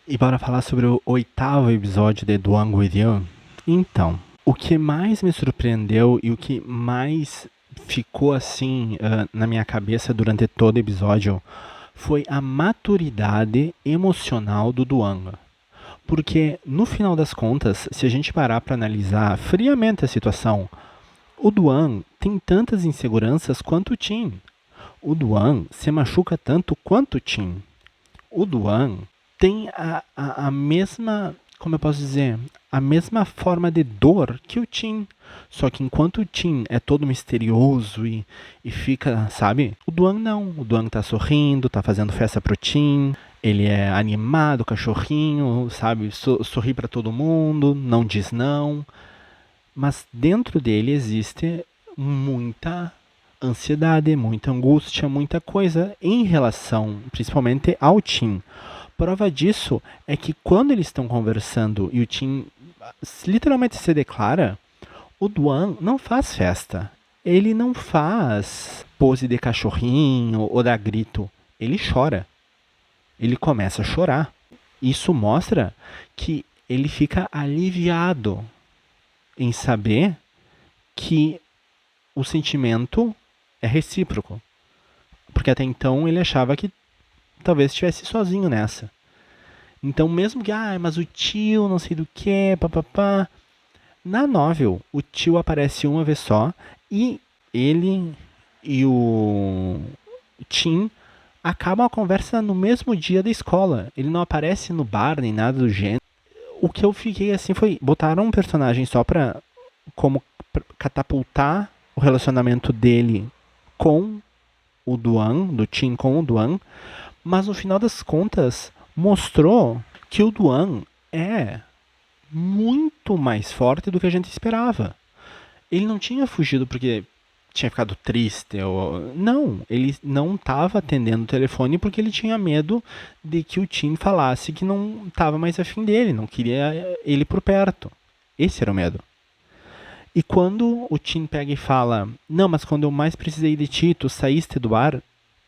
E bora falar sobre o oitavo episódio de Duang With You? Então, o que mais me surpreendeu e o que mais ficou assim na minha cabeça durante todo o episódio foi a maturidade emocional do Duang. Porque, no final das contas, se a gente parar para analisar friamente a situação, o Duan tem tantas inseguranças quanto o Tim. O Duan se machuca tanto quanto o Tim. O Duan tem a mesma, como eu posso dizer, a mesma forma de dor que o Tim. Só que enquanto o Tim é todo misterioso e fica, sabe? O Duan não. O Duan tá sorrindo, tá fazendo festa pro Tim. Ele é animado, cachorrinho, sabe? Sorri para todo mundo, não diz não. Mas dentro dele existe muita ansiedade, muita angústia, muita coisa em relação, principalmente ao Tim. Prova disso é que quando eles estão conversando e o Tim literalmente se declara, o Duan não faz festa. Ele não faz pose de cachorrinho ou dá grito. Ele chora. Ele começa a chorar. Isso mostra que ele fica aliviado em saber que o sentimento é recíproco. Porque até então ele achava que talvez estivesse sozinho nessa. Então, mesmo que, mas o tio não sei do que, papapá. Na novel, o tio aparece uma vez só e ele e o Tim acabam a conversa no mesmo dia da escola. Ele não aparece no bar nem nada do gênero. O que eu fiquei assim foi, botaram um personagem só pra como catapultar o relacionamento dele com o Duan, do Tim com o Duan, mas no final das contas mostrou que o Duan é muito mais forte do que a gente esperava. Ele não tinha fugido porque tinha ficado triste. Não, ele não estava atendendo o telefone porque ele tinha medo de que o Tim falasse que não estava mais afim dele, não queria ele por perto. Esse era o medo. E quando o Tim pega e fala, não, mas quando eu mais precisei de ti, tu saíste do bar,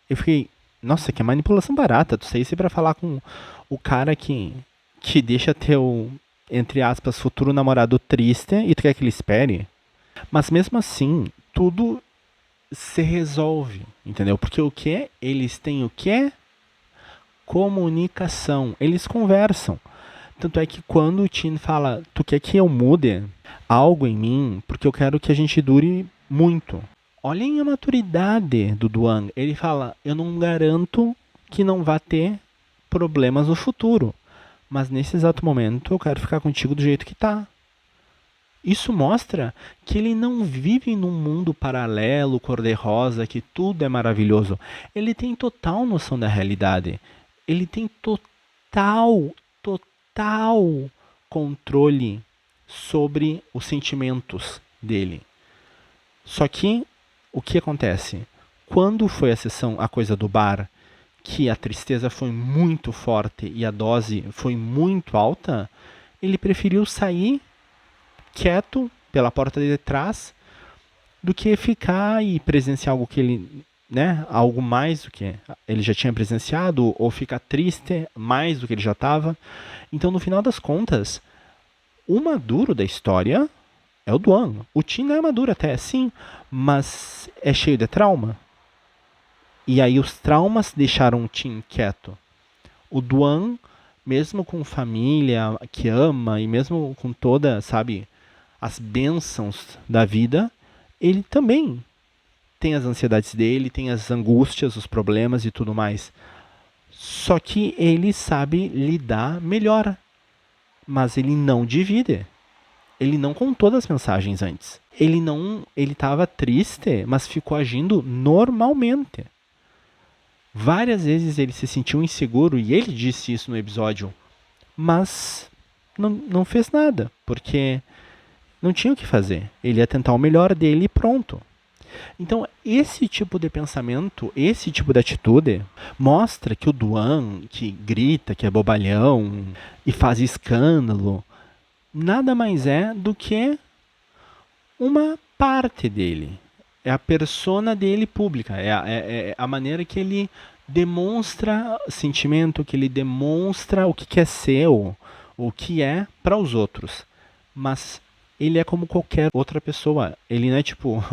eu fiquei, nossa, que manipulação barata. Tu saísse pra falar com o cara que deixa teu, entre aspas, futuro namorado triste e tu quer que ele espere. Mas mesmo assim, tudo se resolve, entendeu? Porque o que? Eles têm o que? Comunicação. Eles conversam. Tanto é que quando o Tim fala, tu quer que eu mude algo em mim, porque eu quero que a gente dure muito. Olhem a maturidade do Duan. Ele fala, eu não garanto que não vá ter problemas no futuro. Mas nesse exato momento eu quero ficar contigo do jeito que tá. Isso mostra que ele não vive num mundo paralelo, cor-de-rosa, que tudo é maravilhoso. Ele tem total noção da realidade. Ele tem total controle sobre os sentimentos dele. Só que o que acontece? Quando foi a sessão, a coisa do bar, que a tristeza foi muito forte e a dose foi muito alta, ele preferiu sair quieto pela porta de trás do que ficar e presenciar algo que ele, né, algo mais do que ele já tinha presenciado ou ficar triste mais do que ele já estava. Então, no final das contas, o maduro da história é o Duan. O Tim não é maduro até, sim, mas é cheio de trauma. E aí os traumas deixaram o Tim quieto. O Duan, mesmo com família que ama e mesmo com toda, sabe, as bênçãos da vida, ele também tem as ansiedades dele, tem as angústias, os problemas e tudo mais. Só que ele sabe lidar melhor, mas ele não divide. Ele não contou das mensagens antes. Ele estava triste, mas ficou agindo normalmente. Várias vezes ele se sentiu inseguro e ele disse isso no episódio, mas não fez nada, porque não tinha o que fazer. Ele ia tentar o melhor dele e pronto. Então, esse tipo de pensamento, esse tipo de atitude, mostra que o Duan, que grita, que é bobalhão e faz escândalo, nada mais é do que uma parte dele. É a persona dele pública, é a maneira que ele demonstra sentimento, que ele demonstra o que quer ser, o que é para os outros. Mas ele é como qualquer outra pessoa. Ele não é tipo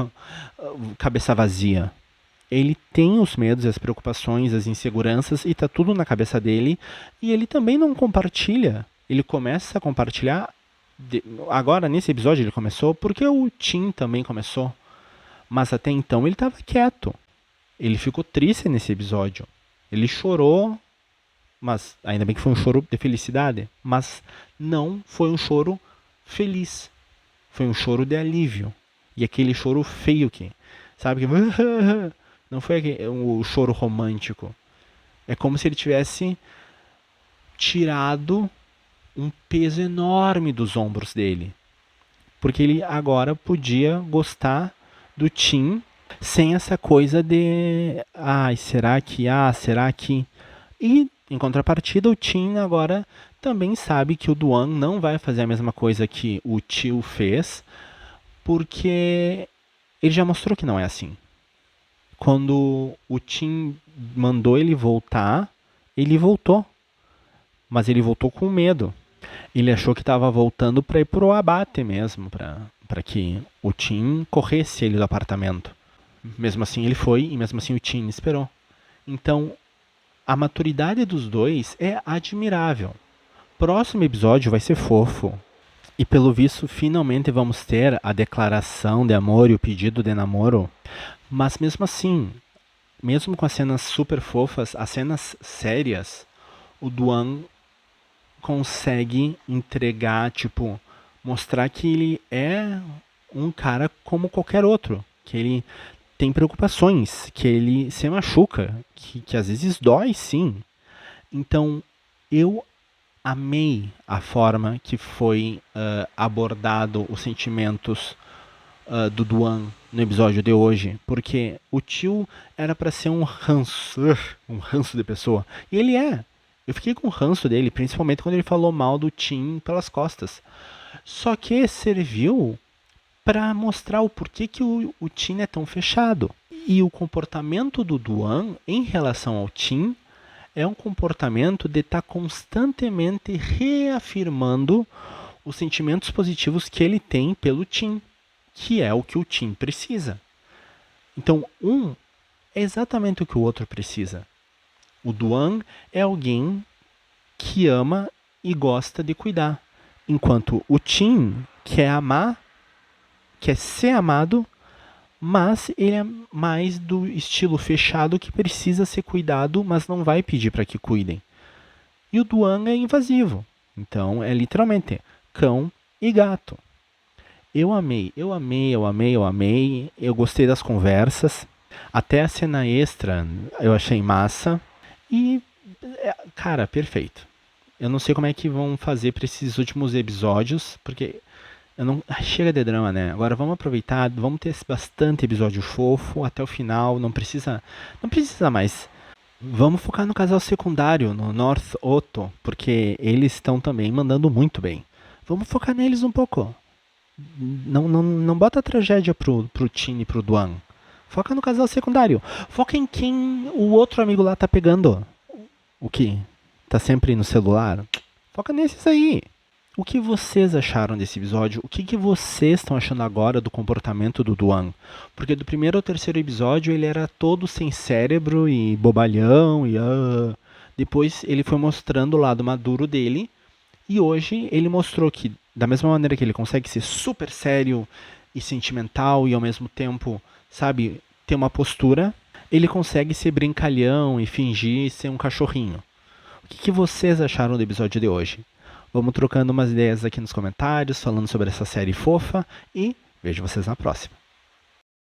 cabeça vazia. Ele tem os medos, as preocupações, as inseguranças e tá tudo na cabeça dele. E ele também não compartilha. Ele começa a compartilhar. Agora, nesse episódio, ele começou porque o Tim também começou. Mas até então ele estava quieto. Ele ficou triste nesse episódio. Ele chorou, mas ainda bem que foi um choro de felicidade. Mas não foi um choro feliz. Foi um choro de alívio. E aquele choro feio que, sabe? Que não foi o choro romântico. É como se ele tivesse tirado um peso enorme dos ombros dele. Porque ele agora podia gostar do Tim sem essa coisa de será que. E em contrapartida, o Tim agora também sabe que o Duan não vai fazer a mesma coisa que o tio fez, porque ele já mostrou que não é assim. Quando o Tim mandou ele voltar, ele voltou. Mas ele voltou com medo. Ele achou que estava voltando para ir pro abate mesmo, para que o Tim corresse ele do apartamento. Mesmo assim ele foi e mesmo assim o Tim esperou. Então, a maturidade dos dois é admirável. Próximo episódio vai ser fofo. E pelo visto, finalmente vamos ter a declaração de amor e o pedido de namoro. Mas mesmo assim, mesmo com as cenas super fofas, as cenas sérias, o Duan consegue entregar, tipo, mostrar que ele é um cara como qualquer outro. Que ele tem preocupações, que ele se machuca, que às vezes dói sim. Então, eu amei a forma que foi abordado os sentimentos do Duan no episódio de hoje, porque o tio era para ser um ranço de pessoa, e ele é. Eu fiquei com ranço dele, principalmente quando ele falou mal do Tim pelas costas. Só que serviu para mostrar o porquê que o Tim é tão fechado. E o comportamento do Duan em relação ao Tim é um comportamento de estar constantemente reafirmando os sentimentos positivos que ele tem pelo Tim, que é o que o Tim precisa. Então, um é exatamente o que o outro precisa. O Duan é alguém que ama e gosta de cuidar, enquanto o Tim quer amar, quer ser amado, mas ele é mais do estilo fechado que precisa ser cuidado, mas não vai pedir para que cuidem. E o Duan é invasivo, então é literalmente cão e gato. Eu amei, eu gostei das conversas, até a cena extra eu achei massa e, cara, perfeito. Eu não sei como é que vão fazer para esses últimos episódios, porque eu não chega de drama, né? Agora vamos aproveitar, vamos ter bastante episódio fofo até o final, não precisa mais. Vamos focar no casal secundário, no North Otto, porque eles estão também mandando muito bem. Vamos focar neles um pouco. Não bota a tragédia pro Tim e pro Duan. Foca no casal secundário. Foca em quem o outro amigo lá tá pegando. O que? Tá sempre no celular? Foca nesses aí. O que vocês acharam desse episódio? O que vocês estão achando agora do comportamento do Duan? Porque do primeiro ao terceiro episódio ele era todo sem cérebro e bobalhão e depois ele foi mostrando o lado maduro dele e hoje ele mostrou que da mesma maneira que ele consegue ser super sério e sentimental e ao mesmo tempo, sabe, ter uma postura, ele consegue ser brincalhão e fingir ser um cachorrinho. O que vocês acharam do episódio de hoje? Vamos trocando umas ideias aqui nos comentários, falando sobre essa série fofa e vejo vocês na próxima.